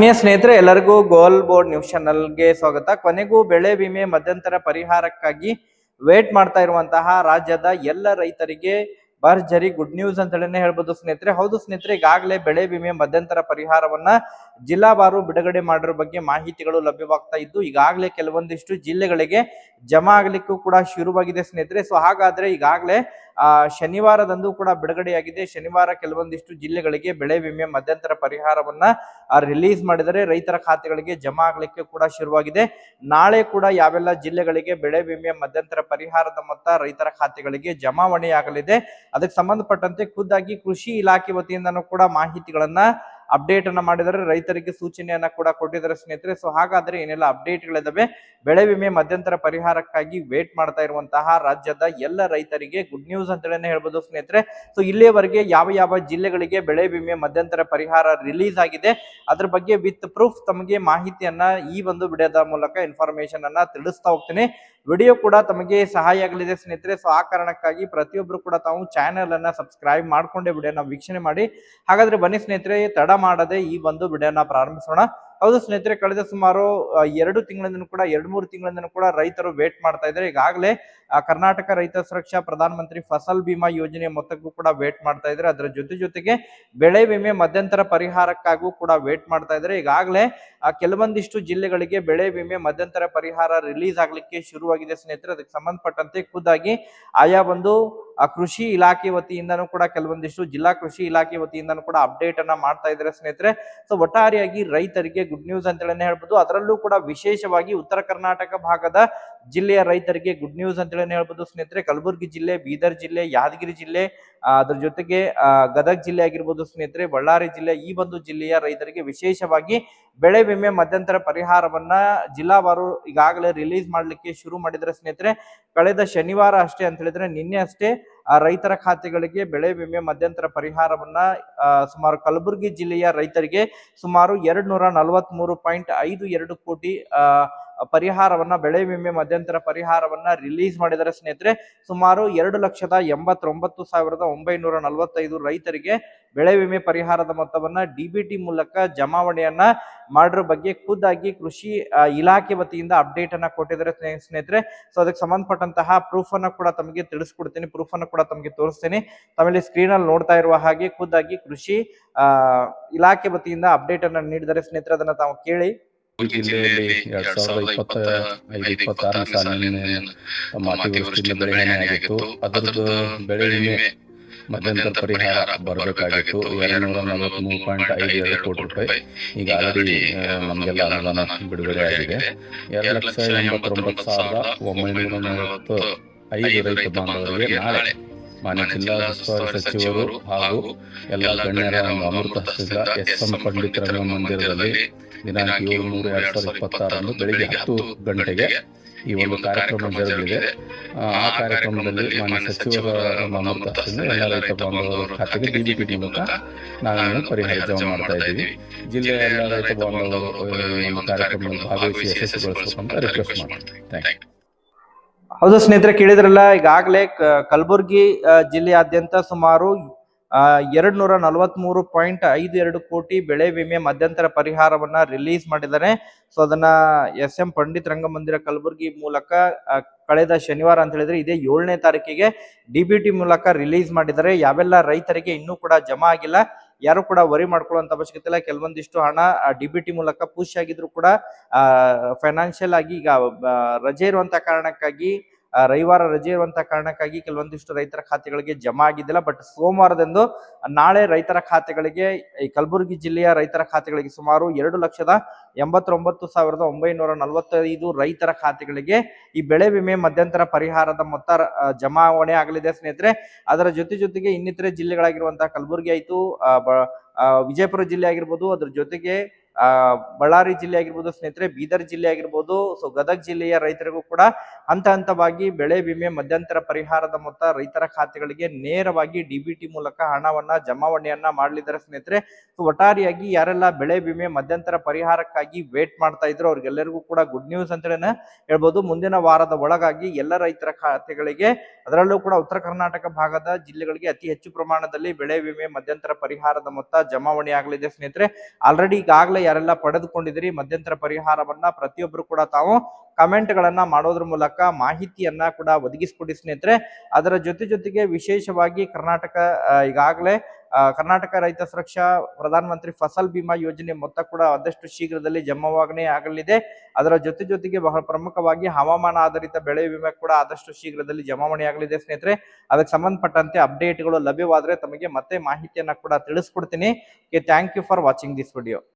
ಆತ್ಮೀಯ ಸ್ನೇಹಿತರೆ, ಎಲ್ಲರಿಗೂ ಗೋಲ್ ಬೋರ್ಡ್ ನ್ಯೂಸ್ ಚಾನಲ್ಗೆ ಸ್ವಾಗತ. ಕೊನೆಗೂ ಬೆಳೆ ವಿಮೆ ಮಧ್ಯಂತರ ಪರಿಹಾರಕ್ಕಾಗಿ ವೇಟ್ ಮಾಡ್ತಾ ಇರುವಂತಹ ರಾಜ್ಯದ ಎಲ್ಲ ರೈತರಿಗೆ ಭರ್ಜರಿ ಗುಡ್ ನ್ಯೂಸ್ ಅಂತ ಹೇಳಿ ಹೇಳ್ಬೋದು ಸ್ನೇಹಿತರೆ. ಹೌದು ಸ್ನೇಹಿತರೆ, ಈಗಾಗಲೇ ಬೆಳೆ ವಿಮೆ ಮಧ್ಯಂತರ ಪರಿಹಾರವನ್ನ ಜಿಲ್ಲಾವಾರು ಬಿಡುಗಡೆ ಮಾಡಿರೋ ಬಗ್ಗೆ ಮಾಹಿತಿಗಳು ಲಭ್ಯವಾಗ್ತಾ ಇದ್ದು, ಈಗಾಗಲೇ ಕೆಲವೊಂದಿಷ್ಟು ಜಿಲ್ಲೆಗಳಿಗೆ ಜಮಾ ಆಗ್ಲಿಕ್ಕೂ ಕೂಡ ಶುರುವಾಗಿದೆ ಸ್ನೇಹಿತರೆ. ಸೊ ಹಾಗಾದ್ರೆ ಈಗಾಗಲೇ ಶನಿವಾರದಂದು ಕೂಡ ಬಿಡುಗಡೆಯಾಗಿದೆ. ಶನಿವಾರ ಕೆಲವೊಂದಿಷ್ಟು ಜಿಲ್ಲೆಗಳಿಗೆ ಬೆಳೆ ವಿಮೆ ಮಧ್ಯಂತರ ಪರಿಹಾರವನ್ನ ರಿಲೀಸ್ ಮಾಡಿದರೆ ರೈತರ ಖಾತೆಗಳಿಗೆ ಜಮಾ ಆಗ್ಲಿಕ್ಕೆ ಕೂಡ ಶುರುವಾಗಿದೆ. ನಾಳೆ ಕೂಡ ಯಾವೆಲ್ಲ ಜಿಲ್ಲೆಗಳಿಗೆ ಬೆಳೆ ವಿಮೆ ಮಧ್ಯಂತರ ಪರಿಹಾರದ ಮೊತ್ತ ರೈತರ ಖಾತೆಗಳಿಗೆ ಜಮಾವಣೆಯಾಗಲಿದೆ, ಅದಕ್ಕೆ ಸಂಬಂಧಪಟ್ಟಂತೆ ಖುದ್ದಾಗಿ ಕೃಷಿ ಇಲಾಖೆ ವತಿಯಿಂದನೂ ಕೂಡ ಮಾಹಿತಿಗಳನ್ನ ಅಪ್ಡೇಟ್ ಅನ್ನ ಮಾಡಿದರೆ, ರೈತರಿಗೆ ಸೂಚನೆಯನ್ನ ಕೂಡ ಕೊಟ್ಟಿದ್ದಾರೆ ಸ್ನೇಹಿತರೆ. ಸೊ ಹಾಗಾದ್ರೆ ಏನೆಲ್ಲ ಅಪ್ಡೇಟ್ಗಳಿದಾವೆ, ಬೆಳೆ ವಿಮೆ ಮಧ್ಯಂತರ ಪರಿಹಾರಕ್ಕಾಗಿ ವೇಟ್ ಮಾಡ್ತಾ ಇರುವಂತಹ ರಾಜ್ಯದ ಎಲ್ಲ ರೈತರಿಗೆ ಗುಡ್ ನ್ಯೂಸ್ ಅಂತೇಳಿ ಹೇಳ್ಬೋದು ಸ್ನೇಹಿತರೆ. ಸೊ ಇಲ್ಲಿಯವರೆಗೆ ಯಾವ ಯಾವ ಜಿಲ್ಲೆಗಳಿಗೆ ಬೆಳೆ ವಿಮೆ ಮಧ್ಯಂತರ ಪರಿಹಾರ ರಿಲೀಸ್ ಆಗಿದೆ ಅದ್ರ ಬಗ್ಗೆ ವಿತ್ ಪ್ರೂಫ್ ತಮಗೆ ಮಾಹಿತಿಯನ್ನ ಈ ಒಂದು ವಿಡಿಯೋದ ಮೂಲಕ ಇನ್ಫಾರ್ಮೇಶನ್ ಅನ್ನ ತಿಳಿಸ್ತಾ ಹೋಗ್ತೀನಿ. ವಿಡಿಯೋ ಕೂಡ ತಮಗೆ ಸಹಾಯ ಆಗಲಿದೆ ಸ್ನೇಹಿತರೆ. ಸೊ ಆ ಕಾರಣಕ್ಕಾಗಿ ಪ್ರತಿಯೊಬ್ರು ಕೂಡ ತಾವು ಚಾನೆಲ್ ಅನ್ನ ಸಬ್ಸ್ಕ್ರೈಬ್ ಮಾಡ್ಕೊಂಡೆ ವಿಡಿಯೋನ ವೀಕ್ಷಣೆ ಮಾಡಿ. ಹಾಗಾದ್ರೆ ಬನ್ನಿ ಸ್ನೇಹಿತರೆ, ತಡ ಮಾಡದೆ ಈ ಒಂದು ವಿಡಿಯೋನ ಪ್ರಾರಂಭಿಸೋಣ. ಹೌದು ಸ್ನೇಹಿತರೆ, ಕಳೆದ ಸುಮಾರು 2 ತಿಂಗಳಿಂದ ಕೂಡ 2-3 ತಿಂಗಳಿಂದ ಕೂಡ ರೈತರು ವೇಟ್ ಮಾಡ್ತಾ ಇದ್ದಾರೆ. ಈಗಾಗಲೇ ಕರ್ನಾಟಕ ರೈತ ಸುರಕ್ಷಾ ಪ್ರಧಾನ ಮಂತ್ರಿ ಫಸಲ್ ಬಿಮಾ ಯೋಜನೆಯ ಮೊತ್ತಕ್ಕೂ ಕೂಡ ವೇಟ್ ಮಾಡ್ತಾ ಇದ್ದಾರೆ. ಅದರ ಜೊತೆಗೆ ಬೆಳೆ ವಿಮೆ ಮಧ್ಯಂತರ ಪರಿಹಾರಕ್ಕಾಗೂ ಕೂಡ ವೇಟ್ ಮಾಡ್ತಾ ಇದ್ದಾರೆ. ಈಗಾಗಲೇ ಕೆಲವೊಂದಿಷ್ಟು ಜಿಲ್ಲೆಗಳಿಗೆ ಬೆಳೆ ವಿಮೆ ಮಧ್ಯಂತರ ಪರಿಹಾರ ರಿಲೀಸ್ ಆಗ್ಲಿಕ್ಕೆ ಶುರುವಾಗಿದೆ ಸ್ನೇಹಿತರೆ. ಅದಕ್ಕೆ ಸಂಬಂಧಪಟ್ಟಂತೆ ಖುದ್ದಾಗಿ ಆಯಾ ಒಂದು ಕೃಷಿ ಇಲಾಖೆ ವತಿಯಿಂದನೂ ಕೂಡ ಕೆಲವೊಂದಿಷ್ಟು ಜಿಲ್ಲಾ ಕೃಷಿ ಇಲಾಖೆ ವತಿಯಿಂದನೂ ಕೂಡ ಅಪ್ಡೇಟ್ ಅನ್ನ ಮಾಡ್ತಾ ಇದ್ದಾರೆ ಸ್ನೇಹಿತರೆ. ಸೊ ಒಟ್ಟಾರೆಯಾಗಿ ರೈತರಿಗೆ ಗುಡ್ ನ್ಯೂಸ್ ಅಂತ ಹೇಳಿ ಹೇಳ್ಬೋದು. ಅದರಲ್ಲೂ ಕೂಡ ವಿಶೇಷವಾಗಿ ಉತ್ತರ ಕರ್ನಾಟಕ ಭಾಗದ ಜಿಲ್ಲೆಯ ರೈತರಿಗೆ ಗುಡ್ ನ್ಯೂಸ್ ಅಂತ ಹೇಳಿ ಹೇಳ್ಬೋದು ಸ್ನೇಹಿತರೆ. ಕಲಬುರಗಿ ಜಿಲ್ಲೆ, ಬೀದರ್ ಜಿಲ್ಲೆ, ಯಾದಗಿರಿ ಜಿಲ್ಲೆ, ಅದ್ರ ಜೊತೆಗೆ ಗದಗ ಜಿಲ್ಲೆ ಆಗಿರ್ಬೋದು ಸ್ನೇಹಿತರೆ, ಬಳ್ಳಾರಿ ಜಿಲ್ಲೆ, ಈ ಒಂದು ಜಿಲ್ಲೆಯ ರೈತರಿಗೆ ವಿಶೇಷವಾಗಿ ಬೆಳೆ ವಿಮೆ ಮಧ್ಯಂತರ ಪರಿಹಾರವನ್ನ ಜಿಲ್ಲಾವಾರು ಈಗಾಗಲೇ ರಿಲೀಸ್ ಮಾಡ್ಲಿಕ್ಕೆ ಶುರು ಮಾಡಿದ್ರೆ ಸ್ನೇಹಿತರೆ. ಕಳೆದ ಶನಿವಾರ ಅಷ್ಟೇ ಅಂತ ಹೇಳಿದ್ರೆ, ನಿನ್ನೆ ಅಷ್ಟೇ ರೈತರ ಖಾತೆಗಳಿಗೆ ಬೆಳೆ ವಿಮೆ ಮಧ್ಯಂತರ ಪರಿಹಾರವನ್ನ ಸುಮಾರು ಕಲಬುರಗಿ ಜಿಲ್ಲೆಯ ರೈತರಿಗೆ ಸುಮಾರು 243.52 ಕೋಟಿ ಪರಿಹಾರವನ್ನ ಬೆಳೆ ವಿಮೆ ಮಧ್ಯಂತರ ಪರಿಹಾರವನ್ನ ರಿಲೀಸ್ ಮಾಡಿದರೆ ಸ್ನೇಹಿತರೆ. ಸುಮಾರು 2,89,945 ರೈತರಿಗೆ ಬೆಳೆ ವಿಮೆ ಪರಿಹಾರದ ಮೊತ್ತವನ್ನ ಡಿಬಿಟಿ ಮೂಲಕ ಜಮಾವಣೆಯನ್ನ ಮಾಡಿರೋ ಬಗ್ಗೆ ಖುದ್ದಾಗಿ ಕೃಷಿ ಇಲಾಖೆ ವತಿಯಿಂದ ಅಪ್ಡೇಟ್ ಅನ್ನ ಕೊಟ್ಟಿದ್ದಾರೆ ಸ್ನೇಹಿತರೆ. ಸೊ ಅದಕ್ಕೆ ಸಂಬಂಧಪಟ್ಟಂತಹ ಪ್ರೂಫ್ ಅನ್ನ ಕೂಡ ತಮಗೆ ತಿಳಿಸ್ಕೊಡ್ತೀನಿ, ಪ್ರೂಫ್ ಅನ್ನು ಕೂಡ ತಮಗೆ ತೋರಿಸ್ತೀನಿ. ತಮ್ಮಲ್ಲಿ ಸ್ಕ್ರೀನ್ ಅಲ್ಲಿ ನೋಡ್ತಾ ಇರುವ ಹಾಗೆ ಖುದ್ದಾಗಿ ಕೃಷಿ ಇಲಾಖೆ ವತಿಯಿಂದ ಅಪ್ಡೇಟ್ ಅನ್ನ ನೀಡಿದರೆ ಸ್ನೇಹಿತರೆ. ಅದನ್ನ ತಾವು ಕೇಳಿ. ಜಿಲ್ಲೆಯಲ್ಲಿ 2025-26 ಸಾಲಿನ ಅತಿವೃಷ್ಟಿಯಿಂದ ಬೆಳೆ ಹಾನಿಯಾಗಿತ್ತು. ಅದರದ್ದು ಬೆಳೆ ವಿಮೆ ಮಧ್ಯಂತರ ಪರಿಹಾರ ಬರಬೇಕಾಗಿತ್ತು 243.52 ಕೋಟಿ ರೂಪಾಯಿ. ಈಗ ಆಲ್ರೆಡಿ ನಮಗೆಲ್ಲ ಅನುದಾನ ಬಿಡುಗಡೆ ಆಗಿದೆ. 2,89,945 ರೈತ ಬಾಂಧವರಿಗೆ ನಾಳೆ ಮಾನ್ಯ ಜಿಲ್ಲಾ ಉಸ್ತುವಾರಿ ಸಚಿವರು ಹಾಗೂ ಎಲ್ಲ ಗಣ್ಯರ ಅಮೃತ ಹಸ್ತ ಎಸ್.ಎಂ. ಪಂಡಿತ್ ರಂಗಮಂದಿರದಲ್ಲಿ ದಿನಾಂಕ 7/3/2026 ಬೆಳಿಗ್ಗೆ 10 ಗಂಟೆಗೆ ಈ ಒಂದು ಕಾರ್ಯಕ್ರಮ ಜರುಗಲಿದೆ. ಆ ಕಾರ್ಯಕ್ರಮದಲ್ಲಿ ಮಾನ್ಯ ಸಚಿವರ ಅಮೃತ ಹಸ್ತದಿಂದ ಎಲ್ಲ ರೈತ ಬಾಂಧವರ ಖಾತೆಗೆ ಡಿಬಿಟಿ ಮೂಲಕ ನಾವು ಪರಿಹಾರ ಜಮಾ ಮಾಡ್ತಾ ಇದ್ದೀವಿ. ಜಿಲ್ಲೆಯ ಎಲ್ಲ ರೈತ ಬಾಂಧವರು ಈ ಕಾರ್ಯಕ್ರಮದಲ್ಲಿ ಭಾಗವಹಿಸಿ ಯಶಸ್ವಿಗೊಳಿಸಬೇಕಂತ ರಿಕ್ವೆಸ್ಟ್ ಮಾಡ್ತೀವಿ. Thank you. ಹೌದು ಸ್ನೇಹಿತರೆ, ಕೇಳಿದ್ರಲ್ಲ, ಈಗಾಗಲೇ ಕಲಬುರಗಿ ಜಿಲ್ಲೆಯಾದ್ಯಂತ ಸುಮಾರು 243.52 ಕೋಟಿ ಬೆಳೆ ವಿಮೆ ಮಧ್ಯಂತರ ಪರಿಹಾರವನ್ನ ರಿಲೀಸ್ ಮಾಡಿದ್ದಾರೆ. ಸೊ ಅದನ್ನ ಎಸ್.ಎಂ. ಪಂಡಿತ್ ರಂಗಮಂದಿರ ಕಲಬುರಗಿ ಮೂಲಕ ಕಳೆದ ಶನಿವಾರ ಅಂತ ಹೇಳಿದ್ರೆ ಇದೇ 7ನೇ ತಾರೀಕಿಗೆ ಡಿಬಿಟಿ ಮೂಲಕ ರಿಲೀಸ್ ಮಾಡಿದ್ದಾರೆ. ಯಾವೆಲ್ಲ ರೈತರಿಗೆ ಇನ್ನೂ ಕೂಡ ಜಮಾ ಆಗಿಲ್ಲ, ಯಾರು ಕೂಡ ವರಿ ಮಾಡ್ಕೊಳ್ಳುವಂತ ಅವಶ್ಯಕತೆ ಇಲ್ಲ. ಕೆಲವೊಂದಿಷ್ಟು ಹಣ ಡಿಬಿಟಿ ಮೂಲಕ ಪುಷ್ ಆಗಿದ್ರು ಕೂಡ ಫೈನಾನ್ಷಿಯಲ್ ಆಗಿ ಈಗ ರಜೆ ಇರುವಂತ ಕಾರಣಕ್ಕಾಗಿ, ರವಿವಾರ ರಜೆ ಇರುವಂತ ಕಾರಣಕ್ಕಾಗಿ ಕೆಲವೊಂದಿಷ್ಟು ರೈತರ ಖಾತೆಗಳಿಗೆ ಜಮಾ ಆಗಿದ್ದಿಲ್ಲ. ಬಟ್ ಸೋಮವಾರದಂದು ನಾಳೆ ರೈತರ ಖಾತೆಗಳಿಗೆ, ಈ ಕಲಬುರಗಿ ಜಿಲ್ಲೆಯ ರೈತರ ಖಾತೆಗಳಿಗೆ ಸುಮಾರು 2,89,945 ರೈತರ ಖಾತೆಗಳಿಗೆ ಈ ಬೆಳೆ ವಿಮೆ ಮಧ್ಯಂತರ ಪರಿಹಾರದ ಮೊತ್ತ ಜಮಾವಣೆ ಆಗಲಿದೆ ಸ್ನೇಹಿತರೆ. ಅದರ ಜೊತೆಗೆ ಇನ್ನಿತರೆ ಜಿಲ್ಲೆಗಳಾಗಿರುವಂತಹ ಕಲಬುರಗಿ ಆಯ್ತು, ವಿಜಯಪುರ ಜಿಲ್ಲೆ ಆಗಿರ್ಬೋದು, ಅದ್ರ ಜೊತೆಗೆ ಬಳ್ಳಾರಿ ಜಿಲ್ಲೆ ಆಗಿರ್ಬೋದು ಸ್ನೇಹಿತರೆ, ಬೀದರ್ ಜಿಲ್ಲೆ ಆಗಿರ್ಬೋದು, ಸೊ ಗದಗ ಜಿಲ್ಲೆಯ ರೈತರಿಗೂ ಕೂಡ ಹಂತವಾಗಿ ಬೆಳೆ ವಿಮೆ ಮಧ್ಯಂತರ ಪರಿಹಾರದ ಮೊತ್ತ ರೈತರ ಖಾತೆಗಳಿಗೆ ನೇರವಾಗಿ ಡಿಬಿಟಿ ಮೂಲಕ ಹಣವನ್ನ ಜಮಾವಣೆಯನ್ನ ಮಾಡಲಿದ್ದಾರೆ ಸ್ನೇಹಿತರೆ. ಸೊ ಒಟ್ಟಾರೆಯಾಗಿ ಯಾರೆಲ್ಲ ಬೆಳೆ ವಿಮೆ ಮಧ್ಯಂತರ ಪರಿಹಾರಕ್ಕಾಗಿ ವೇಟ್ ಮಾಡ್ತಾ ಇದ್ರು ಅವ್ರಿಗೆಲ್ಲರಿಗೂ ಕೂಡ ಗುಡ್ ನ್ಯೂಸ್ ಅಂತ ಹೇಳ್ಬೋದು. ಮುಂದಿನ ವಾರದ ಒಳಗಾಗಿ ಎಲ್ಲ ರೈತರ ಖಾತೆಗಳಿಗೆ, ಅದರಲ್ಲೂ ಕೂಡ ಉತ್ತರ ಕರ್ನಾಟಕ ಭಾಗದ ಜಿಲ್ಲೆಗಳಿಗೆ ಅತಿ ಹೆಚ್ಚು ಪ್ರಮಾಣದಲ್ಲಿ ಬೆಳೆ ವಿಮೆ ಮಧ್ಯಂತರ ಪರಿಹಾರದ ಮೊತ್ತ ಜಮಾವಣೆ ಆಗಲಿದೆ ಸ್ನೇಹಿತರೆ. ಆಲ್ರೆಡಿ ಈಗಾಗಲೇ ಯಾರೆಲ್ಲ ಪಡೆದುಕೊಂಡಿದ್ದೀರಿ ಮಧ್ಯಂತರ ಪರಿಹಾರವನ್ನ ಪ್ರತಿಯೊಬ್ಬರು ಕೂಡ ತಾವು ಕಮೆಂಟ್ ಗಳನ್ನ ಮಾಡೋದ್ರ ಮೂಲಕ ಮಾಹಿತಿಯನ್ನ ಕೂಡ ಒದಗಿಸ್ಕೊಡಿ ಸ್ನೇಹಿತರೆ. ಅದರ ಜೊತೆಗೆ ವಿಶೇಷವಾಗಿ ಈಗಾಗಲೇ ಕರ್ನಾಟಕ ರೈತ ಸುರಕ್ಷಾ ಪ್ರಧಾನ ಮಂತ್ರಿ ಫಸಲ್ ಬಿಮಾ ಯೋಜನೆ ಮೊತ್ತ ಕೂಡ ಆದಷ್ಟು ಶೀಘ್ರದಲ್ಲಿ ಜಮಾವಣೆ ಆಗಲಿದೆ. ಅದರ ಜೊತೆಗೆ ಬಹಳ ಪ್ರಮುಖವಾಗಿ ಹವಾಮಾನ ಆಧಾರಿತ ಬೆಳೆ ವಿಮೆ ಕೂಡ ಆದಷ್ಟು ಶೀಘ್ರದಲ್ಲಿ ಜಮಾವಣೆ ಆಗಲಿದೆ ಸ್ನೇಹಿತರೆ. ಅದಕ್ಕೆ ಸಂಬಂಧಪಟ್ಟಂತೆ ಅಪ್ಡೇಟ್ಗಳು ಲಭ್ಯವಾದರೆ ತಮಗೆ ಮತ್ತೆ ಮಾಹಿತಿಯನ್ನ ಕೂಡ ತಿಳಿಸ್ಕೊಡ್ತೀನಿ. Thank you for watching this video.